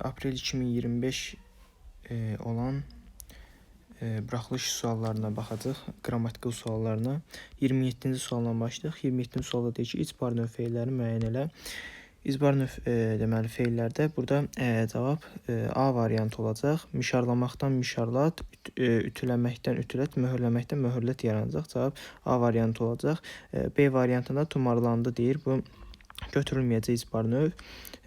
Aprel 2025 olan buraxılış suallarına baxacaq, qrammatikal suallarına. 27-ci sualdan başlayaq. 27-ci sualda deyir ki, icbar növ feilləri müəyyən elə. İcbar növ deməli feillərdə burada cavab A variantı olacaq. Mişarlamaqdan mişarlat, ütüləməkdən ütülət, möhürləməkdən möhürlət yaranacaq. Cavab A variantı olacaq. B variantında tumarlandı deyir. Bu götürülməyəcək icbar növ.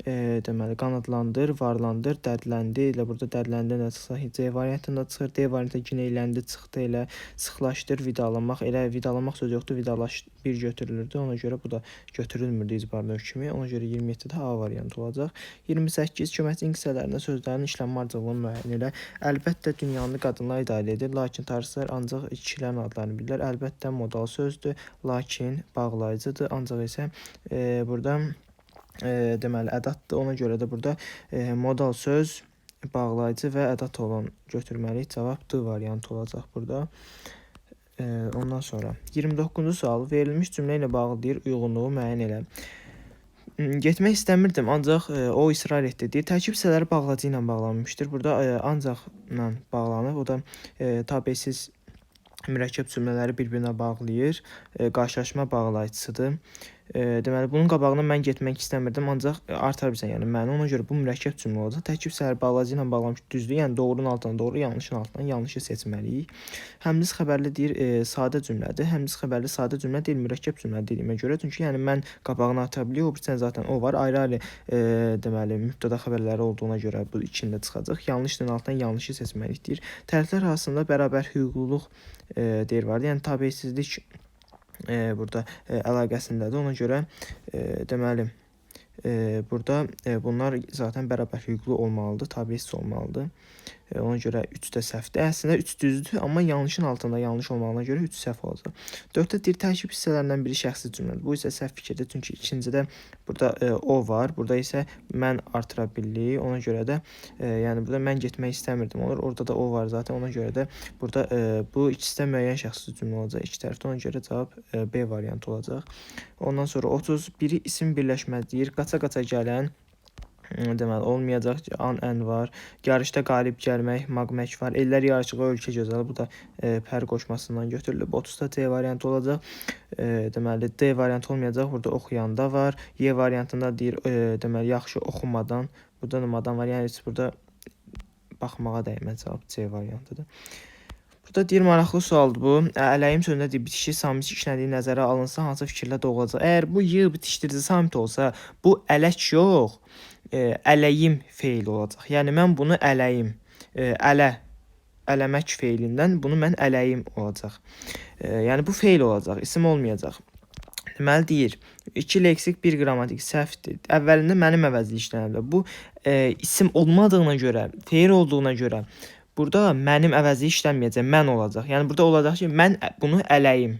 Deməli, qanadlandır, varlandır, dərdləndi. Elə burada dərdləndi nə çıxsa C variantında çıxır. D variantında gineyləndi, çıxdı elə sıxlaşdır, vidalamaq. Elə vidalamaq sözü yoxdur, vidalaş bir götürülürdü. Ona görə bu da götürülmürdü icbar növ kimi. Ona görə 27-də A variantı olacaq. 28 köməkçi hissələrində sözlərin işlənmə ardıcıllığını müəyyən elə. Əlbəttə dünyanı qadınlar idarə edir, lakin tarixçilər ancaq kişilərin adlarını bilirlər. Əlbəttə modal sözdür, lakin bağlayıcıdır. Ancaq isə burada deməli ədatdır. Ona görə də burada modal söz, bağlayıcı və ədat olan götürməliyik. Cavab D variantı olacaq burada. Ondan sonra 29-cu sual verilmiş cümlə ilə bağlı deyir, uyğunluğu müəyyən elə. Getmək istəmirdim, ancaq o israr etdi deyir. Tərkib hissələri bağlayıcı ilə bağlanmışdır. Burada ancaqla bağlanıb. O da tabesiz mürəkkəb cümlələri bir-birinə bağlayır. Qarşılaşma bağlayıcısıdır. Deməli, bunun qabağına mən getmək istəmirdim, ancaq artar bizə, yəni məni. Ona görə bu mürəkkəb cümlə olacaq. Tərkib hissələri bağlayıcı ilə bağlamış düzdür. Yəni doğrunun altına doğru, yanlışın altından yanlışı seçməliyik. Həmziz xəbərli deyir, sadə cümlədir. Həmziz xəbərli sadə cümlə deyil, mürəkkəb cümlə dediyimə görə. Çünki yəni mən qabağına ata biliyor, o birdən zaten o var. Ayrı-ayrı deməli mübtəda xəbərləri olduğuna görə bu ikində çıxacaq. Yanlışın altından yanlışı seçməliyik deyir. Tərəflər arasında bərabər hüquqluluq deyir vardı. Yəni tabeysizlik burada əlaqəsindədir. Ona görə deməli burada bunlar zaten bərabər hüquqlu olmalıdır, tabesiz olmalıdır. Ona görə 3 də səhvdir. Əslində 3 düzdür, amma yanlışın altında yanlış olmağına görə 3 səhv olacaq. 4-də deyir, tərkib hissələrindən biri şəxsi cümlədir. Bu isə səhv fikirdir, çünki ikincidə burada o var, burada isə mən artıra bilirik. Ona görə də yəni burada mən getmək istəmirdim olur. Orada da o var zaten. Ona görə də burada bu ikisi də müəyyən şəxsi cümlə olacaq iki tərəfdə. Ona görə cavab B variantı olacaq. Ondan sonra 31-i isim birləşmə deyir. Qaça-qaça gələn deməli olmayacaq, ən var. Yarışda qalib gəlmək, maqmək var. Ellər yarışığı, ölkə gözəli. Bu da pər qoşmasından götürülüb. 30-da C variantı olacaq. Deməli D variantı olmayacaq. Burada oxuyanda var. Y variantında deyir, deməli yaxşı oxumadan. Burada namadan var. Yəni burada baxmağa dəyməz, cavab C variantıdır. Burada deyir, maraqlı sualdır bu. Ələyim sözündə deyir, bitişi samit işlədiyi nəzərə alınsa hansı fikirlə doğulacaq? Əgər bu yığ bitişdirici samit olsa, bu ələk yox, ələyim feili olacaq. Yəni mən bunu ələyim, ələmək feilindən bunu mən ələyim olacaq. Yəni bu feil olacaq, isim olmayacaq. Deməli deyir, 2 leksik, 1 qrammatik səhvdir. Əvvəlində mənim əvəzli işlənir. Bu isim olmadığına görə, feil olduğuna görə burada mənim əvəzi işlənməyəcək, mən olacaq. Yəni burada olacaq ki, mən bunu ələyim.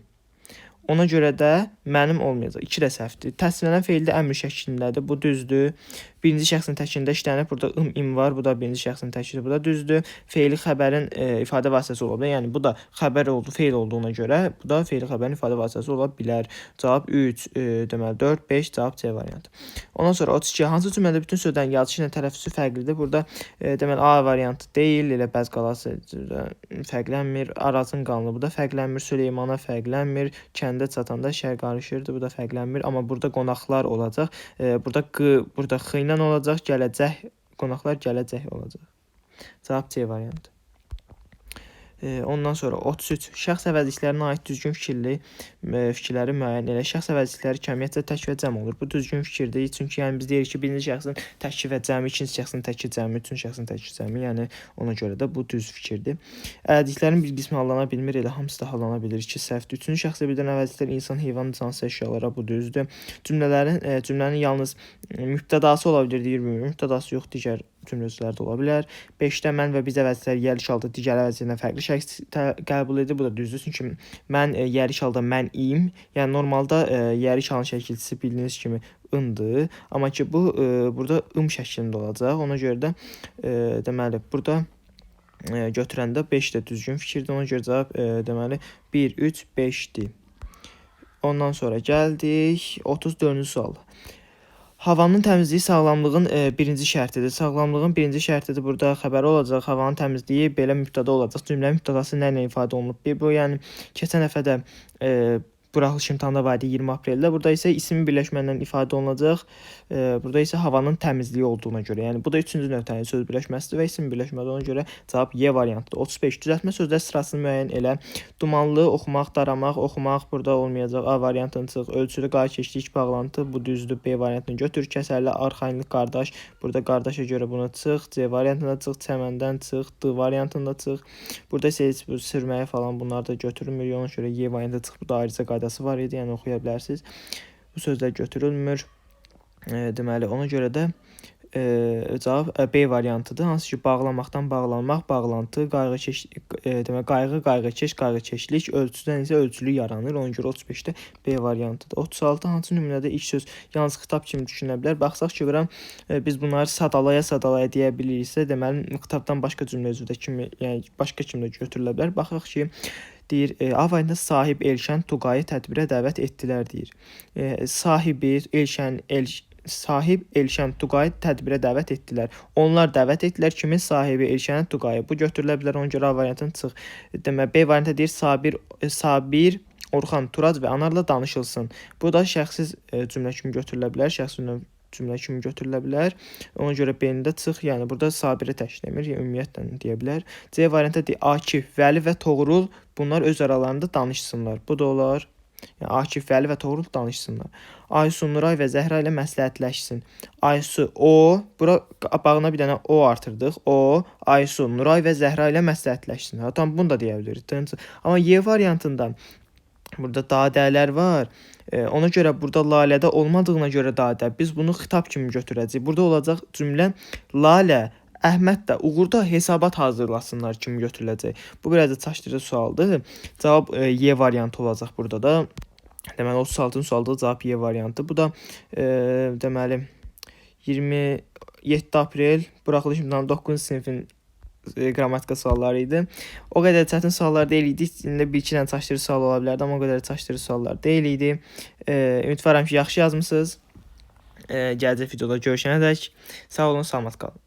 Ona görə də mənim olmayacaq. 2 də səhvdir. Təsvirlənən feildə əmr şəklindədir. Bu düzdür. Birinci şəxsin təkində işlənir. Burada im var. Bu da birinci şəxsin təkidi. Bu da düzdür. Feili xəbərin ifadə vasitəsi ola bilər. Yəni bu da xəbər oldu, feil olduğuna görə bu da feili xəbərin ifadə vasitəsi ola bilər. Cavab 3, deməli 4, 5, cavab C variantı. Ondan sonra 32. Hansı cümlədə bütün sözlərin yazışı ilə tələffüzü fərqlidir? Burada deməli A variantı deyil, elə bəz qalası fərqlənmir. Arazın qanlı bu da fərqlənmir. Süleymana fərqlənmir. Kəndə çatanda şər qarışırdı. Bu da fərqlənmir. Amma burada qonaqlar olacaq. Burada x ilə olacaq, gələcək, qonaqlar gələcək olacaq. Cavab C variantı. Ondan sonra 33. Şəxs əvəzliklərinə aid düzgün fikirləri müəyyən elə. Şəxs əvəzlikləri kəmiyyətcə tək və cəm olur. Bu düzgün fikirdir. Çünki yəni biz deyirik ki, birinci şəxsin təki və cəmi, ikinci şəxsin təki cəmi, üçüncü şəxsin təki cəmi. Yəni ona görə də bu düz fikirdir. Əvəzliklərin bir qismi hallana bilmir, elə hamısı da hallana bilir ki, səhvdir. Üçüncü şəxsə bildirən əvəzliklər insan, heyvan, cansız əşyalara bu düzdür. Cümlənin yalnız mübtədası ola bilir, deyir, mübtədası yox, digər cümlələr də ola bilər. 5-də mən və biz əvəzlikləri yəriş halda digər əvəzliklərdən fərqli şəxs qəbul edir. Bu da düzdür. Çünki mən yəriş halda mən im. Yəni normalda yəriş halın şəkilçisi bildiyiniz kimi ındır. Amma ki bu burada ım şəklində olacaq. Ona görə də deməli burada götürəndə 5 də düzgün fikirdir. Ona görə cavab deməli 1, 3, 5-dir. Ondan sonra gəldik 34-cü sual. Havanın təmizliyi sağlamlığın birinci şərtidir. Sağlamlığın birinci şərtidir. Burada xəbəri olacaq. Havanın təmizliyi belə mübtəda olacaq. Cümlə mübtədası nə ilə ifadə olunub? Bu yəni keçən dəfə də buraxılış imtahanda var idi 20 apreldə. Burada isə isim birləşmədən ifadə olunacaq. Burada isə havanın təmizliyi olduğuna görə. Yəni bu da üçüncü nöqtənin söz birləşməsidir və isim birləşmədir. Ona görə cavab Y variantıdır. 35. Düzəltmə sözlər sırasını müəyyən elə. Dumanlı, oxumaq, daramaq, oxumaq burada olmayacaq. A variantını çıx. Ölçülü, qarşıkeşlik, bağlantı bu düzdür. B variantını götür. Kəsərli, arxayınlıq, qardaş. Burada qardaşa görə bunu çıx. C variantında çıx. Çəməndən çıx. D variantında çıx. Burada isə heç sürməyə falan bunlar da götürülmür. Ona görə Y variantı çıx. Bu da ayrıca qaydası var idi. Yəni oxuya bilərsiniz. Bu sözlər götürülmür. Deməli, ona görə də cavab B variantıdır. Hansı ki, bağlamaqdan bağlanmaq, bağlantı, qayğı-qayğıkeş, qayğıkeşlik, ölçüdən isə ölçülü yaranır. Ona görə 35-də B variantıdır. 36 hansı nümunədə ilk söz yalnız xitab kimi düşünə bilər? Baxsaq ki, görəm biz bunları sadalaya deyə biliriksə, deməli xitabdan başqa cümlə özü də kimi, yəni başqa kimi də götürülə bilər. Baxaq ki, deyir, A variantında sahib Elşən Tuqayı tədbirə dəvət etdilər deyir. Sahib Elşən Tuqayı tədbirə dəvət etdilər. Onlar dəvət etdilər kimi sahibi Elşən Tuqayı. Bu götürülə bilər. Ona görə A variantını çıx. Demək B variantı deyir Sabir Orxan Turad və Anarla danışılsın. Bu da şəxsiz cümlə kimi götürülə bilər. Şəxsi cümlə kimi götürülə bilər. Ona görə B-ni də çıx. Yəni burada Sabiri təşkil etmir. Ümumiyyətlə deyə bilər. C variantı deyir Akif, Vəli və Toğrul bunlar öz aralarında danışsınlar. Bu da olar. Yəni Akif, Vəli və Toğrul danışsınlar. Aysu, Nuray və Zəhra ilə məsləhətləşsin. Aysu, bura bağına bir dənə O artırdıq. Aysu, Nuray və Zəhra ilə məsləhətləşsin. Tam bunu da deyə bilirik. Amma Y variantında burada dadə var. Ona görə burada Lalədə olmadığına görə dadə. Biz bunu xitab kimi götürəcəyik. Burada olacaq cümlə Lalə, Əhməd də Uğur da hesabat hazırlasınlar kimi götürüləcək. Bu biraz da çaşdırıcı sualdır. Cavab Y variantı olacaq burada da. Deməli 36-cı sualda cavab Y variantı. Bu da deməli 27 aprel buraxılış imtahanı 9-cu sinifin qrammatika sualları idi. O qədər çətin suallar deyil idi. İçində bir-iki dənə çaşdırıcı sual ola bilərdi, amma o qədər çaşdırıcı suallar deyil idi. Ümidvaram ki, yaxşı yazmısınız. Gələcək videoda görüşənədək sağ olun, salamat qalın.